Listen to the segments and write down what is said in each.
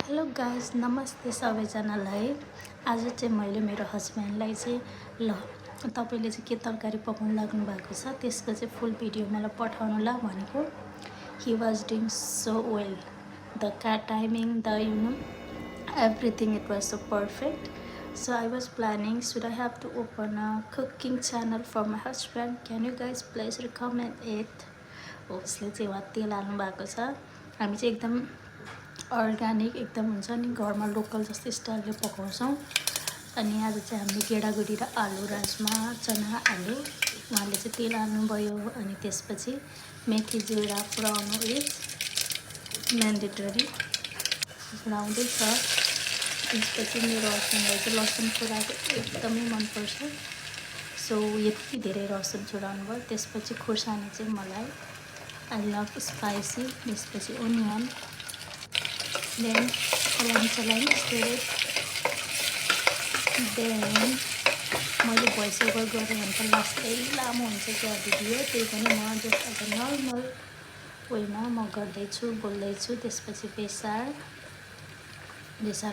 Hello guys, नमस्ते सबैजनालाई। आज चाहिँ मैले मेरो हस्बेन्डलाई चाहिँ ल तपाईँले चाहिँ के तरकारी पकाउनु लाग्नु भएको छ त्यसको चाहिँ फुल भिडियो मलाई पठाउनु ल भनेको। He was doing so well, the timing, the everything, it was so perfect. So I was planning, should I have to open a cooking channel for my husband? Can you guys please recommend it? उसले चाहिँ वा तेल हाल्नु भएको छ। हामी चाहिँ एकदम अर्ग्यानिक एकदम हुन्छ नि, घरमा लोकल जस्तो स्टाइलले पकाउँछौँ। अनि आज चाहिँ हामीले गेडागुडी र आलु राजमा चना आलु, उहाँले चाहिँ तेल हाल्नुभयो। अनि त्यसपछि मेथी जिरा पुऱ्याउनु इज म्यान्डेटरी, पुऱ्याउँदैछ। त्यसपछि मेरो हस्बेन्डलाई चाहिँ लसुन छोराएको एकदमै मनपर्छ, सो यति धेरै लसुन छोराउनु भयो। त्यसपछि खुर्सानी चाहिँ मलाई आई लभ स्पाइसी। त्यसपछि ओनियन, देन चलाइन स्टोरेज, देन मैले भोइस ओभर गरेँ भने त लास्टै लामो हुन्छ क्या भिडियो, त्यही पनि म जस्ट अब नर्मल वेमा म गर्दैछु, बोल्दैछु। त्यसपछि बेसार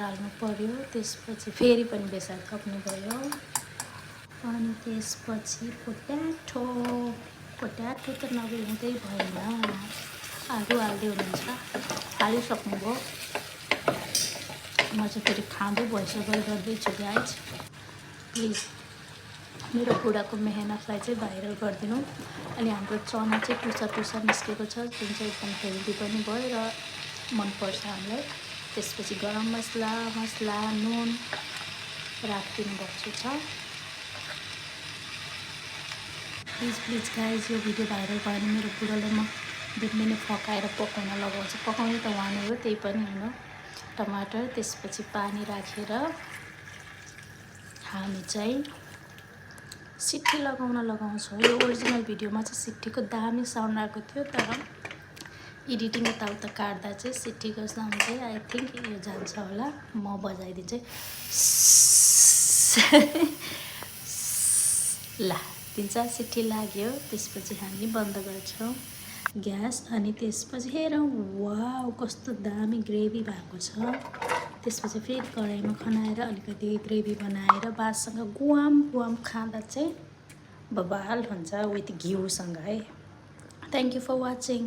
हाल्नु पर्यो, त्यसपछि फेरि पनि बेसार थप्नु भयो। अनि त्यसपछि पोट्याटो त नभए हुँदै भएन, आलु हाल्दै हुनुहुन्छ, हालिसक्नुभयो। म चाहिँ फेरि खाँदै भोइस ओभर गर्दैछु गाइज, प्लिज मेरो बुढाको मेहनतलाई चाहिँ भाइरल गरिदिनु। अनि हाम्रो चना चाहिँ टुसा निस्केको छ, जुन चाहिँ एकदम हेल्दी पनि भयो र मनपर्छ हामीलाई। त्यसपछि गरम मसला नुन राखिदिनु भएको छ। प्लिज गाइज, यो भिडियो भाइरल भयो भने मेरो बुढालाई म दिनमै नै फकाएर पकाउन लगाउँछु। पकाउने त उहाँ नै हो, त्यही पनि होइन। टमाटर, त्यसपछि पानी राखेर हामी चाहिँ सिट्ठी लगाउँछौँ। यो ओरिजिनल भिडियोमा चाहिँ सिट्ठीको दामी साउन्ड आएको थियो, तर एडिटिङ यताउता काट्दा चाहिँ सिट्ठीको साउन्ड चाहिँ आई थिङ्क यो जान्छ होला। म बजाइदिन्छु ल। 3-4 सिट्ठी लाग्यो, त्यसपछि हामी बन्द गर्छौँ ग्यास। अनि त्यसपछि हेरौँ, वाउ कस्तो दामी ग्रेभी भएको छ। त्यसपछि फेरि कराईमा खनाएर अलिकति ग्रेभी बनाएर भातसँग गुवाम खाँदा चाहिँ बबाल हुन्छ, विथ घिउसँग है। Thank you for watching.